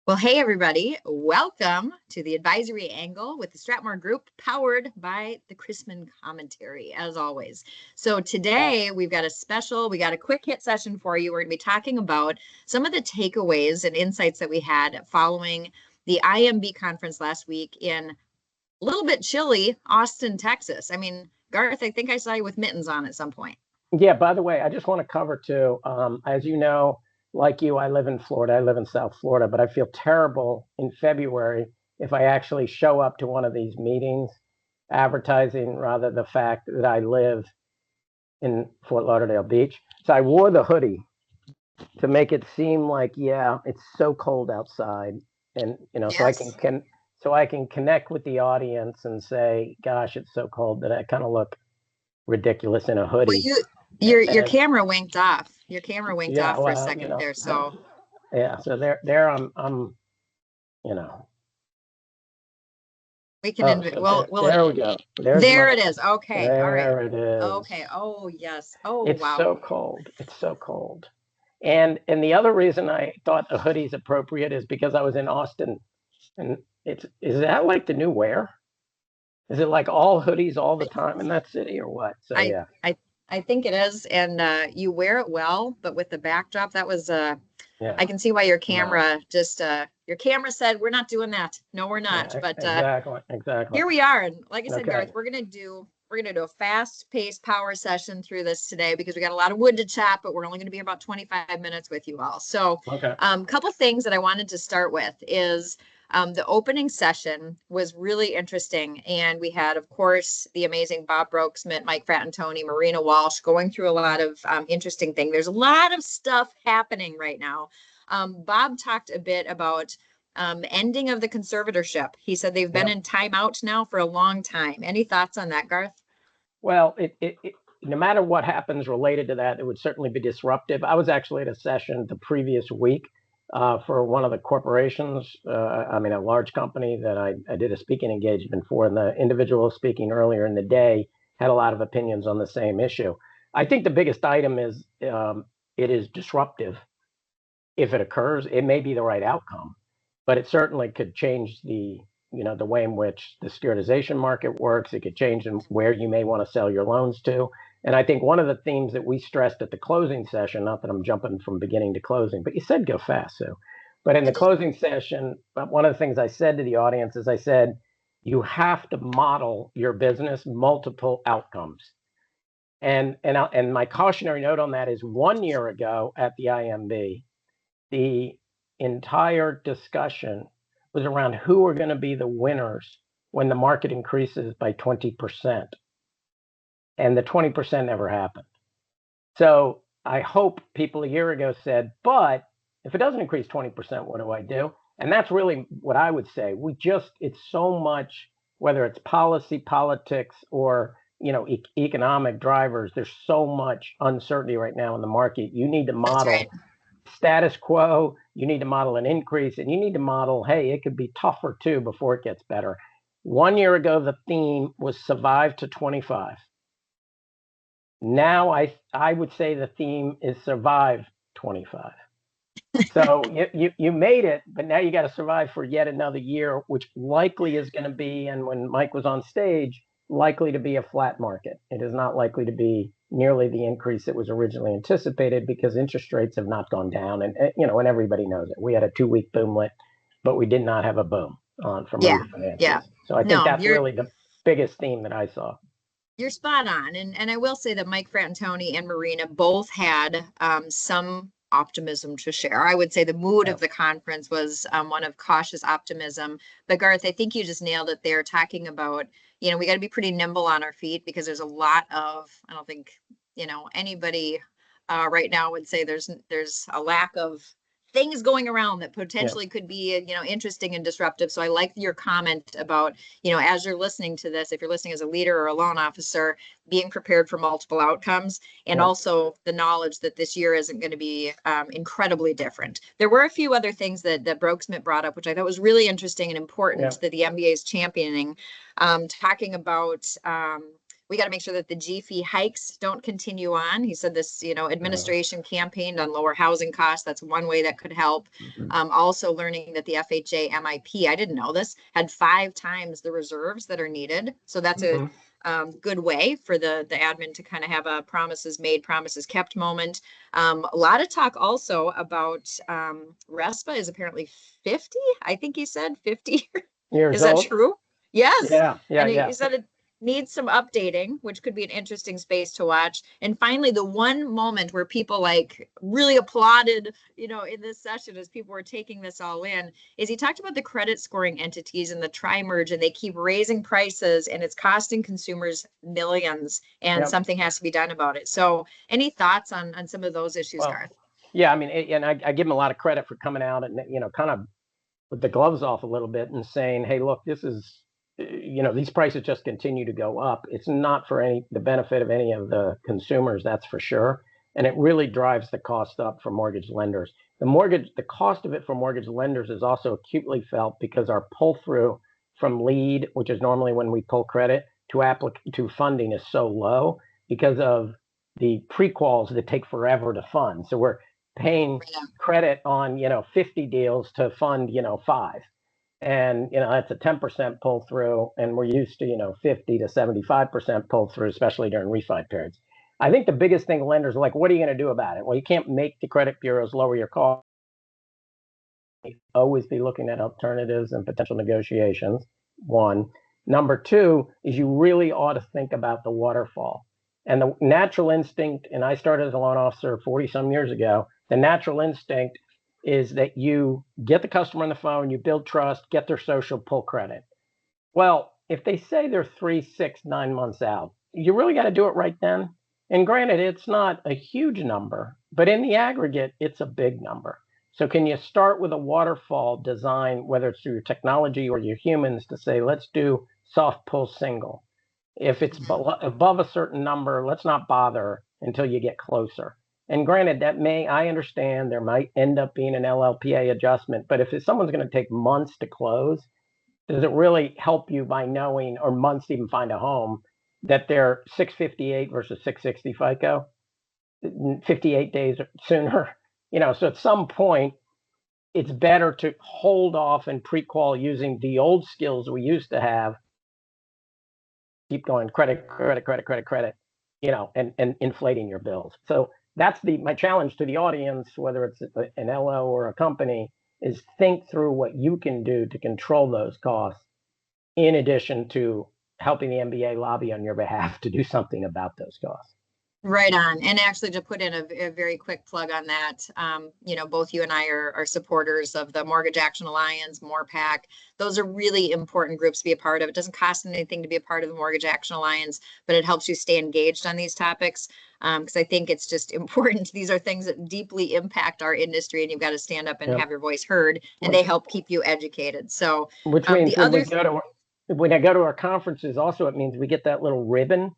Well, hey, everybody. Welcome to the Advisory Angle with the STRATMOR Group, powered by the Chrisman Commentary, as always. So today we got a quick hit session for you. We're going to be talking about some of the takeaways and insights that we had following the IMB conference last week in a little bit chilly Austin, Texas. I mean, Garth, I think I saw you with mittens on at some point. Yeah, by the way, I just want to cover too, as you know, like you, I live in Florida. I live in South Florida, but I feel terrible in February if I actually show up to one of these meetings advertising rather the fact that I live in Fort Lauderdale Beach. So I wore the hoodie to make it seem like, yeah, it's so cold outside. And, so I can connect with the audience and say, gosh, it's so cold that I kind of look ridiculous in a hoodie. Well, your camera winked off. Your camera winked off for a second there. So yeah, so there I'm we can there we go. There it is. Okay. There all right. it is. Okay. Oh yes. Oh it's wow. so cold. It's so cold. And the other reason I thought a hoodie is appropriate is because I was in Austin, and is that like the new wear? Is it like all hoodies all the time in that city or what? So yeah. I think it is, and you wear it well, but with the backdrop, that was Yeah. I can see why your camera your camera said we're not doing that. No, we're not. Yeah, but exactly. Here we are, and like I said, Okay. Garth, we're gonna do a fast-paced power session through this today because we got a lot of wood to chop, but we're only going to be about 25 minutes with you all. So, Okay. Couple things that I wanted to start with is the opening session was really interesting. And we had, of course, the amazing Bob Brokesmith, Mike Fratantoni, Marina Walsh going through a lot of interesting things. There's a lot of stuff happening right now. Bob talked a bit about ending of the conservatorship. He said they've been in timeout now for a long time. Any thoughts on that, Garth? Well, no matter what happens related to that, it would certainly be disruptive. I was actually at a session the previous week for one of the corporations, a large company that I did a speaking engagement for, and the individual speaking earlier in the day had a lot of opinions on the same issue. I think the biggest item is it is disruptive. If it occurs, it may be the right outcome, but it certainly could change the way in which the securitization market works. It could change where you may want to sell your loans to. And I think one of the themes that we stressed at the closing session, not that I'm jumping from beginning to closing, but you said go fast, Sue. But in the closing session, one of the things I said to the audience is I said, you have to model your business multiple outcomes. And my cautionary note on that is 1 year ago at the IMB, the entire discussion was around who are going to be the winners when the market increases by 20%. And the 20% never happened. So I hope people a year ago said, but if it doesn't increase 20%, what do I do? And that's really what I would say. It's so much, whether it's policy, politics, or economic drivers, there's so much uncertainty right now in the market. You need to model status quo, you need to model an increase, and you need to model, hey, it could be tougher too before it gets better. 1 year ago, the theme was survive to 25. Now I would say the theme is survive 25. So you made it, but now you got to survive for yet another year, which likely is going to be, and when Mike was on stage, likely to be a flat market. It is not likely to be nearly the increase that was originally anticipated because interest rates have not gone down, and everybody knows it. We had a 2-week boomlet, but we did not have a boom from refinances. Yeah. So I think that's really the biggest theme that I saw. You're spot on, and I will say that Mike Fratantoni and Marina both had some optimism to share. I would say the mood of the conference was one of cautious optimism. But Garth, I think you just nailed it there, talking about, we got to be pretty nimble on our feet because there's a lot of, I don't think, anybody right now would say there's a lack of things going around that potentially could be, interesting and disruptive. So I like your comment about, as you're listening to this, if you're listening as a leader or a loan officer, being prepared for multiple outcomes, and also the knowledge that this year isn't going to be incredibly different. There were a few other things that Brokesmith brought up, which I thought was really interesting and important that the MBA is championing, talking about, we got to make sure that the G fee hikes don't continue on. He said this, administration campaigned on lower housing costs. That's one way that could help. Also learning that the FHA MIP, I didn't know this, had 5 times the reserves that are needed. So that's a good way for the admin to kind of have a promises made, promises kept moment. A lot of talk also about RESPA is apparently 50. I think he said 50 years Is that old. true? Yes. Yeah, And yeah. he said it needs some updating, which could be an interesting space to watch. And finally, the one moment where people like really applauded, in this session as people were taking this all in, is he talked about the credit scoring entities and the tri-merge, and they keep raising prices and it's costing consumers millions, and something has to be done about it. So any thoughts on some of those issues, Garth? Yeah, I mean, and I give him a lot of credit for coming out and, kind of with the gloves off a little bit and saying, hey, look, this is, these prices just continue to go up. It's not for the benefit of any of the consumers, that's for sure. And it really drives the cost up for mortgage lenders. The cost of it for mortgage lenders is also acutely felt because our pull through from lead, which is normally when we pull credit, to funding is so low because of the pre-quals that take forever to fund. So we're paying credit on 50 deals to fund 5, and that's a 10% pull through, and we're used to 50 to 75% pull through, especially during refi periods. I think the biggest thing lenders are like, what are you going to do about it? Well, you can't make the credit bureaus lower your cost. Always be looking at alternatives and potential negotiations. One. Number two is you really ought to think about the waterfall. And the natural instinct, and I started as a loan officer 40 some years ago, the natural instinct is that you get the customer on the phone, you build trust, get their social, pull credit. Well, if they say they're 3, 6, 9 months out, you really got to do it right then. And granted, it's not a huge number, but in the aggregate, it's a big number. So can you start with a waterfall design, whether it's through your technology or your humans, to say, let's do soft pull single. If it's above a certain number, let's not bother until you get closer. And granted, I understand there might end up being an LLPA adjustment, but if someone's going to take months to close, does it really help you by knowing, or months to even find a home, that they're 658 versus 660 FICO, 58 days sooner? So at some point, it's better to hold off and pre-qual using the old skills we used to have. Keep going credit, and inflating your bills. So that's my challenge to the audience, whether it's an LO or a company, is think through what you can do to control those costs, in addition to helping the MBA lobby on your behalf to do something about those costs. Right on. And actually, to put in a very quick plug on that, both you and I are supporters of the Mortgage Action Alliance, MORPAC. Those are really important groups to be a part of. It doesn't cost anything to be a part of the Mortgage Action Alliance, but it helps you stay engaged on these topics, because I think it's just important. These are things that deeply impact our industry, and you've got to stand up and have your voice heard, and they help keep you educated. So, which means when I go to our conferences, also it means we get that little ribbon.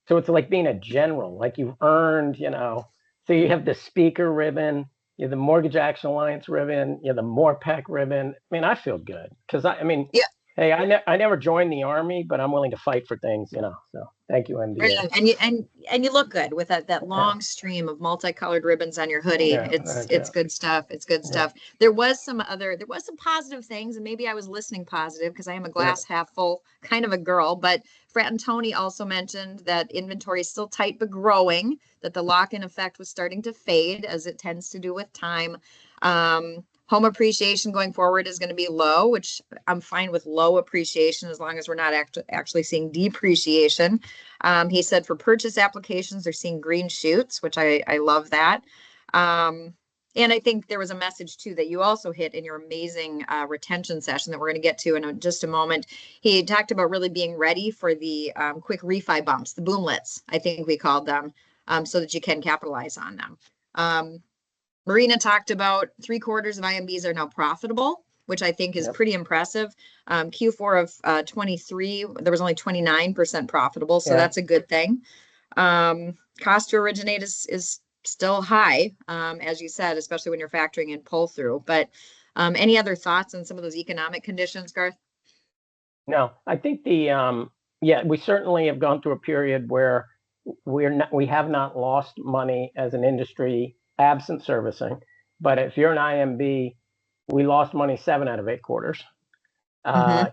So it's like being a general, like you've earned, so you have the speaker ribbon, you have the Mortgage Action Alliance ribbon, you have the MORPAC ribbon. I mean, I feel good because hey, I never joined the Army, but I'm willing to fight for things, So thank you, MBA. Right. And you look good with that long stream of multicolored ribbons on your hoodie. It's good stuff. It's good stuff. There was some positive things, and maybe I was listening positive because I am a glass half full kind of a girl. But Fratantoni also mentioned that inventory is still tight but growing, that the lock-in effect was starting to fade, as it tends to do with time. Home appreciation going forward is going to be low, which I'm fine with low appreciation as long as we're not actually seeing depreciation. He said for purchase applications, they're seeing green shoots, which I love that. And I think there was a message too that you also hit in your amazing retention session that we're going to get to in just a moment. He talked about really being ready for the quick refi bumps, the boomlets, I think we called them, so that you can capitalize on them. Marina talked about 3/4 of IMBs are now profitable, which I think is pretty impressive. Q4 of 23, there was only 29% profitable, so that's a good thing. Cost to originate is still high, as you said, especially when you're factoring in pull through. But any other thoughts on some of those economic conditions, Garth? No, I think the yeah, we certainly have gone through a period where we have not lost money as an industry absent servicing. But if you're an IMB, we lost money 7 out of 8 quarters. So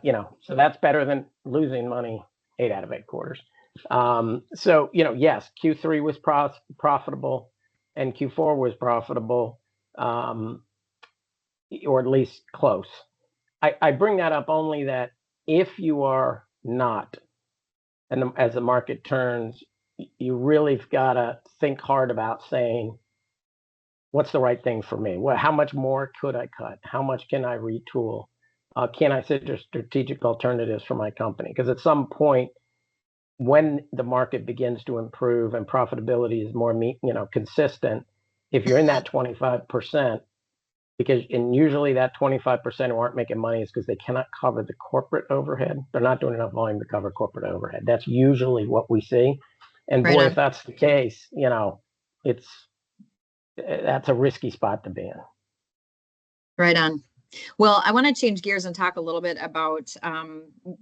that's better than losing money 8 out of 8 quarters. Yes, Q3 was profitable and Q4 was profitable, or at least close. I bring that up only that if you are not, and as the market turns, you really got to think hard about saying, what's the right thing for me? How much more could I cut? How much can I retool? Can I consider strategic alternatives for my company? Because at some point, when the market begins to improve and profitability is more consistent, if you're in that 25%, and usually that 25% who aren't making money is because they cannot cover the corporate overhead. They're not doing enough volume to cover corporate overhead. That's usually what we see. And boy, if that's the case, that's a risky spot to be in. Right on. Well, I want to change gears and talk a little bit about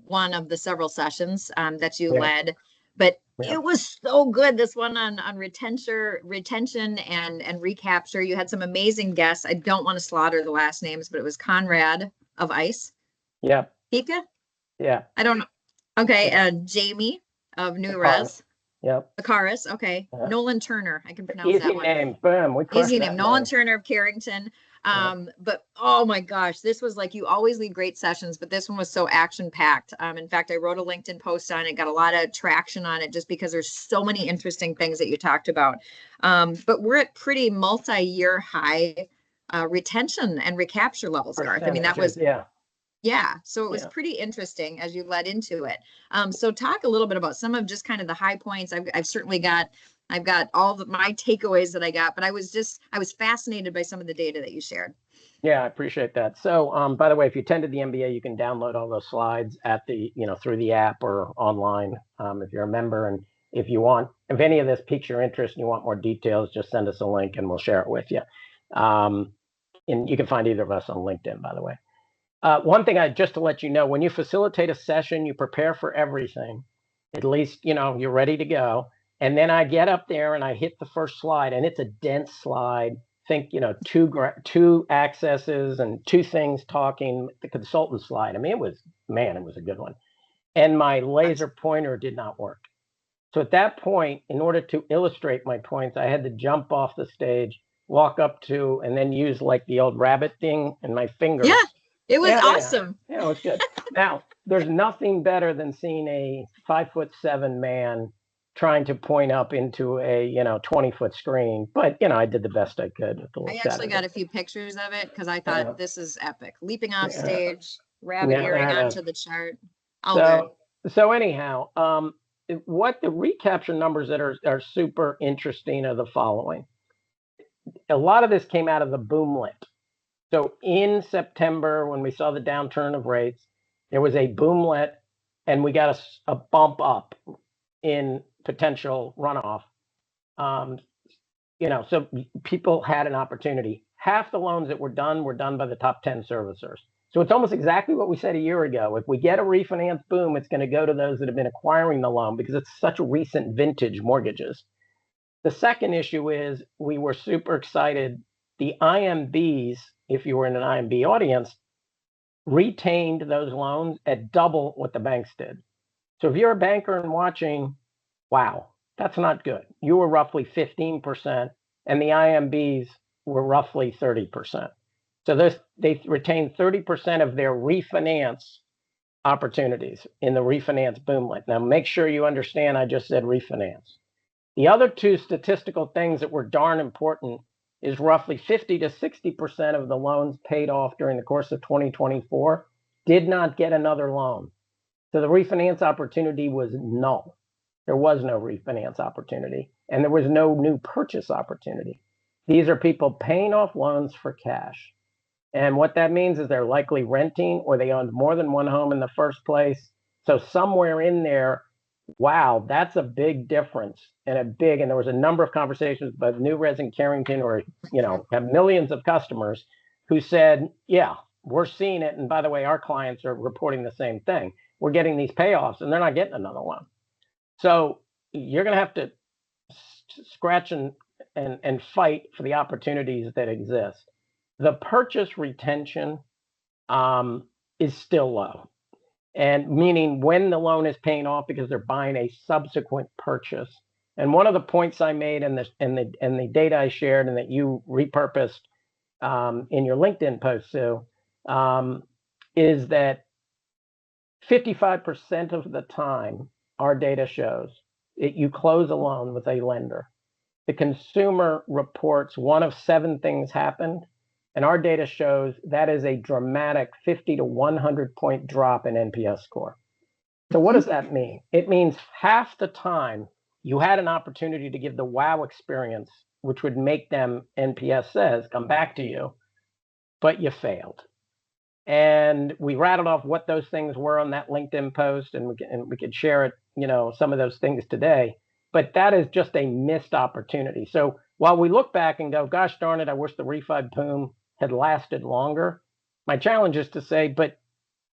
one of the several sessions that you led, but it was so good. This one on retention and recapture. You had some amazing guests. I don't want to slaughter the last names, but it was Conrad of ICE. Yeah. Pika? Yeah. I don't know. Okay. Jamie of New Res. Yep. Akaris. Okay. Nolan Turner. I can pronounce Easy that one. name. Boom. Easy name. Nolan Turner of Carrington. But oh my gosh, this was like, you always lead great sessions, but this one was so action packed. In fact, I wrote a LinkedIn post on it, got a lot of traction on it just because there's so many interesting things that you talked about. But we're at pretty multi-year high retention and recapture levels, Garth. I mean, that was, yeah. So it was pretty interesting as you led into it. So talk a little bit about some of just kind of the high points. I've certainly got, I've got all of my takeaways that I got, but I was fascinated by some of the data that you shared. Yeah, I appreciate that. So, by the way, if you attended the MBA, you can download all those slides at the, through the app or online, if you're a member. And if if any of this piques your interest and you want more details, just send us a link and we'll share it with you. And you can find either of us on LinkedIn, by the way. One thing just to let you know, when you facilitate a session, you prepare for everything. At least, you're ready to go. And then I get up there and I hit the first slide, and it's a dense slide. Think, two accesses and 2 things talking, the consultant slide. I mean, it was a good one. And my laser pointer did not work. So at that point, in order to illustrate my points, I had to jump off the stage, walk up to, and then use like the old rabbit thing and my fingers. Yeah, it was awesome. Yeah, it was good. Now, there's nothing better than seeing a 5'7" man trying to point up into a 20-foot screen, but I did the best I could. I actually got a few pictures of it because I thought this is epic. Leaping off stage, rabbit earring onto the chart. So anyhow, what the recapture numbers that are super interesting are the following. A lot of this came out of the boomlet. So in September, when we saw the downturn of rates, there was a boomlet, and we got a bump up in potential runoff. So people had an opportunity. Half the loans that were done by the top 10 servicers. So it's almost exactly what we said a year ago. If we get a refinance boom, it's going to go to those that have been acquiring the loan because it's such recent vintage mortgages. The second issue is we were super excited. The IMBs, if you were in an IMB audience, retained those loans at double what the banks did. So if you're a banker and watching, wow, that's not good. You were roughly 15%, and the IMBs were roughly 30%. So they retained 30% of their refinance opportunities in the refinance boomlet. Now, make sure you understand I just said refinance. The other 2 statistical things that were darn important is roughly 50 to 60% of the loans paid off during the course of 2024 did not get another loan. So the refinance opportunity was null. There was no refinance opportunity, and there was no new purchase opportunity. These are people paying off loans for cash. And what that means is they're likely renting, or they owned more than one home in the first place. So somewhere in there, wow, that's a big difference, and there was a number of conversations about New Res and Carrington, or, have millions of customers who said, yeah, we're seeing it. And by the way, our clients are reporting the same thing. we're getting these payoffs and they're not getting another one. So you're going to have to scratch and fight for the opportunities that exist. The purchase retention is still low, and meaning when the loan is paying off because they're buying a subsequent purchase. And one of the points I made in the data I shared and that you repurposed in your LinkedIn post, Sue, is that 55% of the time, our data shows that you close a loan with a lender, the consumer reports one of 7 things happened, and our data shows that is a dramatic 50 to 100 point drop in NPS score. So what does that mean? It means half the time you had an opportunity to give the wow experience, which would make them, NPS says, come back to you, but you failed. And we rattled off what those things were on that LinkedIn post, and we could share it, some of those things today. But that is just a missed opportunity. So while we look back and go, gosh darn it, I wish the refi boom had lasted longer, my challenge is to say, but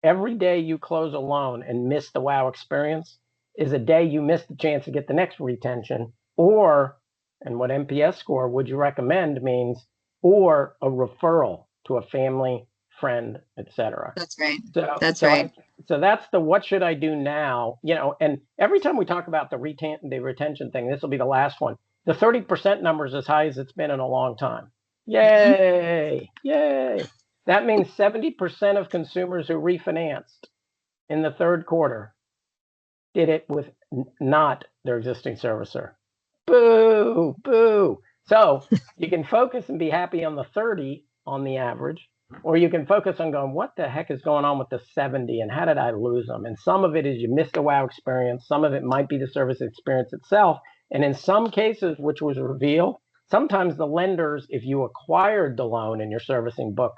every day you close a loan and miss the wow experience is a day you miss the chance to get the next retention, or, and what NPS score would you recommend means, or a referral to a family, friend, etc. That's right. That's right. So that's the what should I do now? And every time we talk about the retention thing, this will be the last one. The 30% number is as high as it's been in a long time. Yay! Yay! That means 70% of consumers who refinanced in the third quarter did it with not their existing servicer. Boo! Boo! So you can focus and be happy on the 30 on the average, or you can focus on going, what the heck is going on with the 70 and how did I lose them? And some of it is you missed a wow experience. Some of it might be the service experience itself. And in some cases, which was revealed, sometimes the lenders, if you acquired the loan in your servicing book,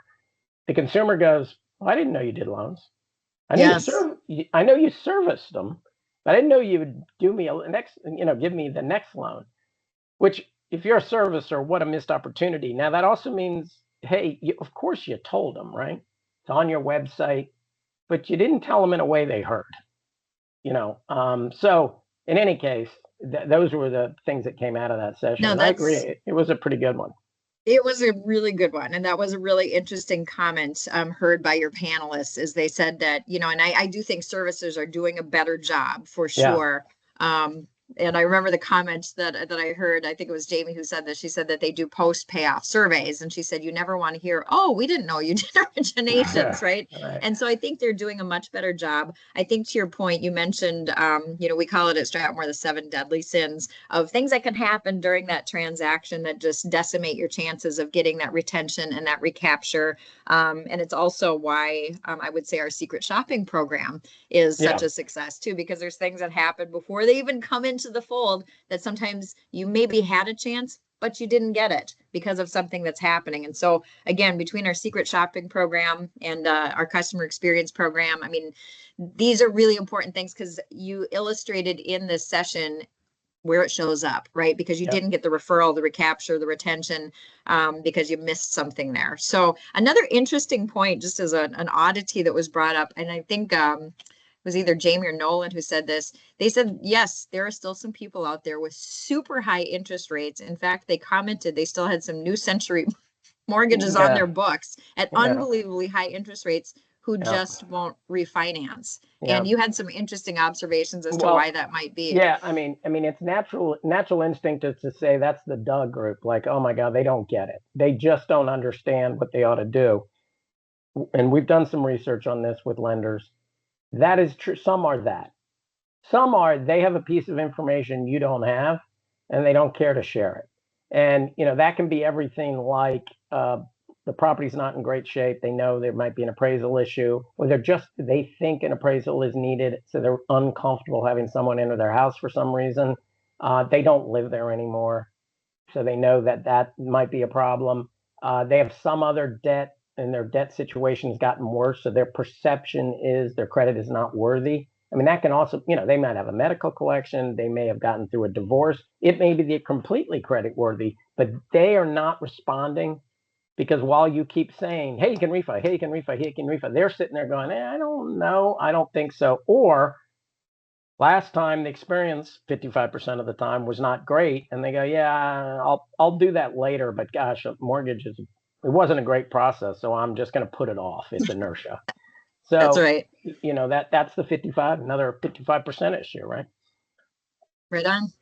the consumer goes, well, I didn't know you did loans. I know you serviced them, but I didn't know you would do me give me the next loan, which if you're a servicer, what a missed opportunity. Now that also means, hey, of course you told them, right? It's on your website, but you didn't tell them in a way they heard, So in any case, those were the things that came out of that session. No, I agree. It was a pretty good one. It was a really good one. And that was a really interesting comment heard by your panelists, as they said that, and I do think servicers are doing a better job for sure. Yeah. And I remember the comments that I heard, I think it was Jamie who said this. She said that they do post payoff surveys. And she said, you never want to hear, oh, we didn't know you did originations, right? And so I think they're doing a much better job. I think to your point, you mentioned, we call it at STRATMOR the 7 deadly sins of things that can happen during that transaction that just decimate your chances of getting that retention and that recapture. And it's also why I would say our secret shopping program is such a success too, because there's things that happen before they even come into the fold that sometimes you maybe had a chance, but you didn't get it because of something that's happening. And so again, between our secret shopping program and our customer experience program, I mean, these are really important things because you illustrated in this session where it shows up, right? Because you didn't get the referral, the recapture, the retention, because you missed something there. So another interesting point, just as an oddity that was brought up, and I think it was either Jamie or Nolan who said this. They said, yes, there are still some people out there with super high interest rates. In fact, they commented they still had some New Century mortgages on their books at unbelievably high interest rates who just won't refinance. And you had some interesting observations as to why that might be. Yeah, I mean, it's natural instinct is to say that's the Doug group. Like, oh my God, they don't get it. They just don't understand what they ought to do. And we've done some research on this with lenders. That is true. Some are that. Some are they have a piece of information you don't have, and they don't care to share it. And that can be everything like the property's not in great shape. They know there might be an appraisal issue, or they think an appraisal is needed, so they're uncomfortable having someone enter their house for some reason. They don't live there anymore, so they know that might be a problem. They have some other debt, and their debt situation has gotten worse, so their perception is their credit is not worthy. I mean, that can also, they might have a medical collection, they may have gotten through a divorce. It may be they're completely credit worthy, but they are not responding Because while you keep saying, hey, you can refi, hey, you can refi, hey, you can refi, they're sitting there going, I don't know, I don't think so. Or last time the experience 55% of the time was not great, and they go, yeah, I'll do that later, but gosh, it wasn't a great process, so I'm just going to put it off. It's inertia. That's So right. that's the 55, another 55% issue, right? Right on.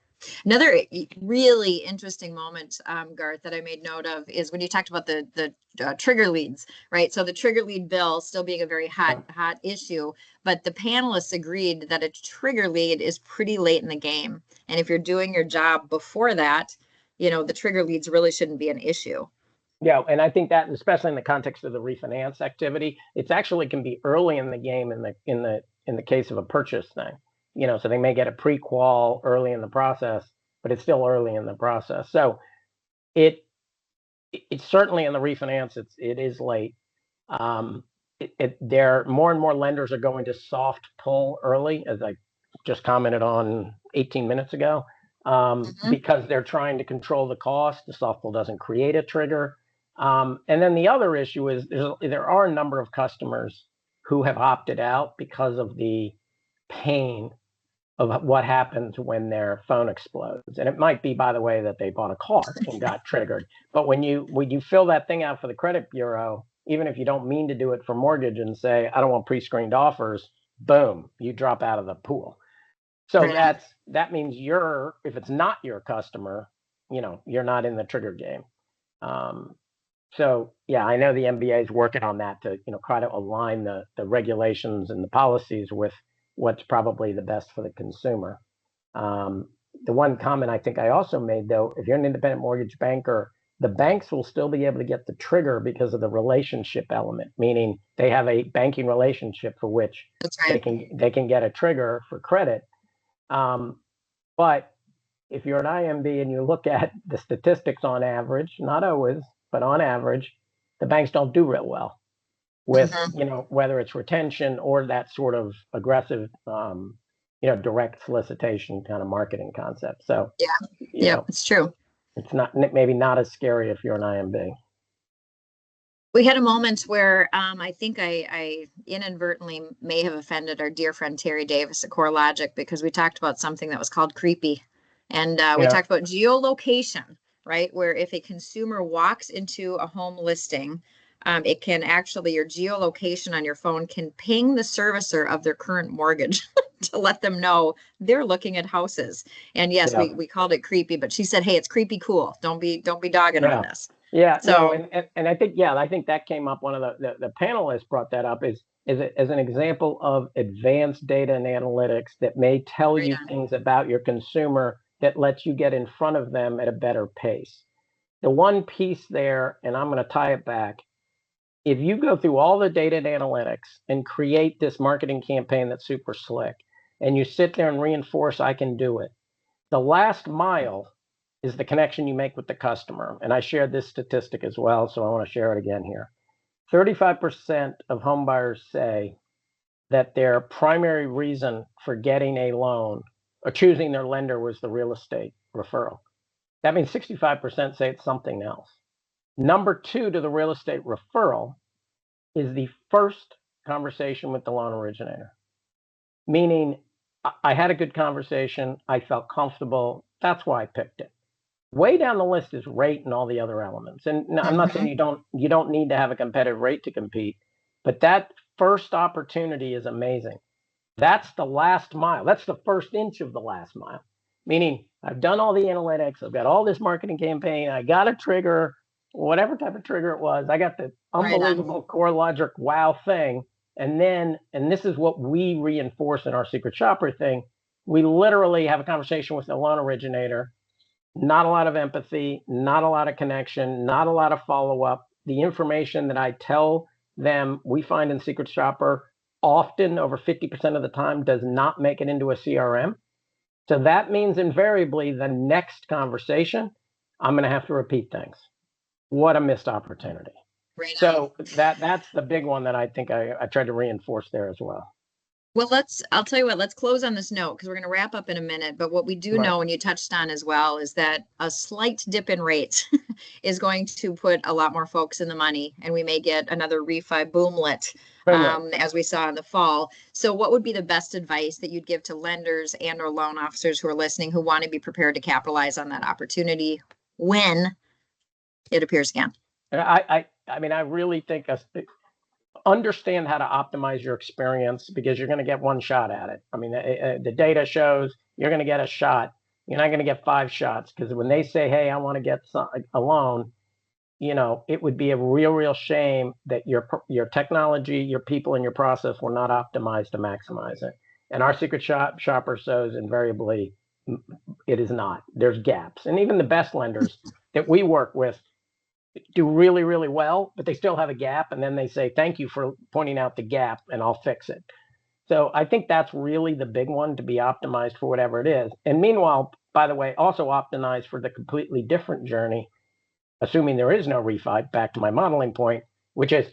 Another really interesting moment, Garth, that I made note of is when you talked about the trigger leads, right? So the trigger lead bill still being a very hot issue, but the panelists agreed that a trigger lead is pretty late in the game, and if you're doing your job before that, the trigger leads really shouldn't be an issue. Yeah, and I think that, especially in the context of the refinance activity, it's actually can be early in the game in the case of a purchase thing. So they may get a pre-qual early in the process, but it's still early in the process. So it's certainly in the refinance, it is late. There more and more lenders are going to soft pull early, as I just commented on 18 minutes ago, because they're trying to control the cost. The soft pull doesn't create a trigger. And then the other issue is there are a number of customers who have opted out because of the pain of what happens when their phone explodes. And it might be, by the way, that they bought a car and got triggered. But when you fill that thing out for the credit bureau, even if you don't mean to do it for mortgage and say, I don't want pre-screened offers, boom, you drop out of the pool. So Right. that means if it's not your customer, you're not in the trigger game. So yeah, I know the MBA is working on that to try to align the regulations and the policies with what's probably the best for the consumer. The one comment I think I also made, though, if you're an independent mortgage banker, the banks will still be able to get the trigger because of the relationship element, meaning they have a banking relationship for which they can get a trigger for credit. But if you're an IMB and you look at the statistics on average, not always, but on average, the banks don't do real well with, whether it's retention or that sort of aggressive, direct solicitation kind of marketing concept. So, Yeah, it's true. It's maybe not as scary if you're an IMB. We had a moment where I think I inadvertently may have offended our dear friend Terry Davis at CoreLogic because we talked about something that was called creepy. And we talked about geolocation, right? Where if a consumer walks into a home listing, it can actually, your geolocation on your phone can ping the servicer of their current mortgage to let them know they're looking at houses. And yes, we called it creepy, but she said, hey, it's creepy cool. Don't be dogging on this. Yeah, so and I think that came up. One of the panelists brought that up as an example of advanced data and analytics that may tell you things about your consumer that lets you get in front of them at a better pace. The one piece there, and I'm going to tie it back, if you go through all the data and analytics and create this marketing campaign that's super slick, and you sit there and reinforce, I can do it, the last mile is the connection you make with the customer. And I shared this statistic as well, so I want to share it again here. 35% of home buyers say that their primary reason for getting a loan or choosing their lender was the real estate referral. That means 65% say it's something else. Number two to the real estate referral is the first conversation with the loan originator, meaning I had a good conversation, I felt comfortable, that's why I picked it. Way down the list is rate and all the other elements. And I'm not saying you don't need to have a competitive rate to compete, but that first opportunity is amazing. That's the last mile. That's the first inch of the last mile. Meaning I've done all the analytics, I've got all this marketing campaign, I got a trigger, whatever type of trigger it was, I got the unbelievable CoreLogic wow thing. And this is what we reinforce in our secret shopper thing. We literally have a conversation with the loan originator. Not a lot of empathy, not a lot of connection, not a lot of follow-up. The information that I tell them, we find in Secret Shopper, often over 50% of the time does not make it into a CRM. So that means invariably the next conversation, I'm going to have to repeat things. What a missed opportunity. So that's the big one that I think I tried to reinforce there as well. Well, I'll tell you what, let's close on this note because we're going to wrap up in a minute. But what we do know, and you touched on as well, is that a slight dip in rates is going to put a lot more folks in the money, and we may get another refi boomlet as we saw in the fall. So what would be the best advice that you'd give to lenders and or loan officers who are listening who want to be prepared to capitalize on that opportunity when it appears again? I mean, I really think understand how to optimize your experience, because you're going to get one shot at it. I mean, the data shows you're going to get a shot. You're not going to get 5 shots, because when they say, hey, I want to get a loan, you know, it would be a real shame that your technology, your people, and your process were not optimized to maximize it. And our secret shopper shows invariably it is not. There's gaps. And even the best lenders that we work with do really well, but they still have a gap. And then they say, thank you for pointing out the gap and I'll fix it. So I think that's really the big one, to be optimized for whatever it is. And meanwhile, by the way, also optimized for the completely different journey, assuming there is no refi, back to my modeling point, which is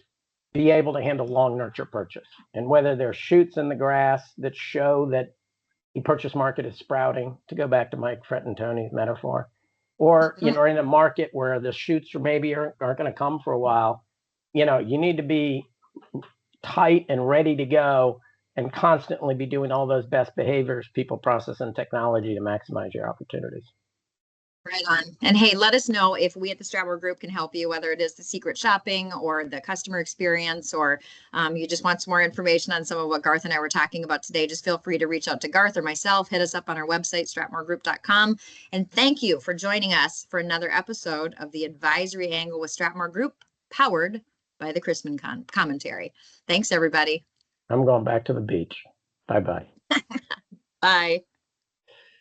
be able to handle long nurture purchase. And whether there's shoots in the grass that show that the purchase market is sprouting, to go back to Mike Frantantoni's metaphor, or, you know, in a market where the shoots maybe aren't going to come for a while, you know, you need to be tight and ready to go and constantly be doing all those best behaviors, people, process, and technology to maximize your opportunities. Right on. And hey, let us know if we at the STRATMOR Group can help you, whether it is the secret shopping or the customer experience, or you just want some more information on some of what Garth and I were talking about today. Just feel free to reach out to Garth or myself. Hit us up on our website, stratmorgroup.com. And thank you for joining us for another episode of the Advisory Angle with STRATMOR Group, powered by the Chrisman Commentary. Thanks, everybody. I'm going back to the beach. Bye-bye. Bye.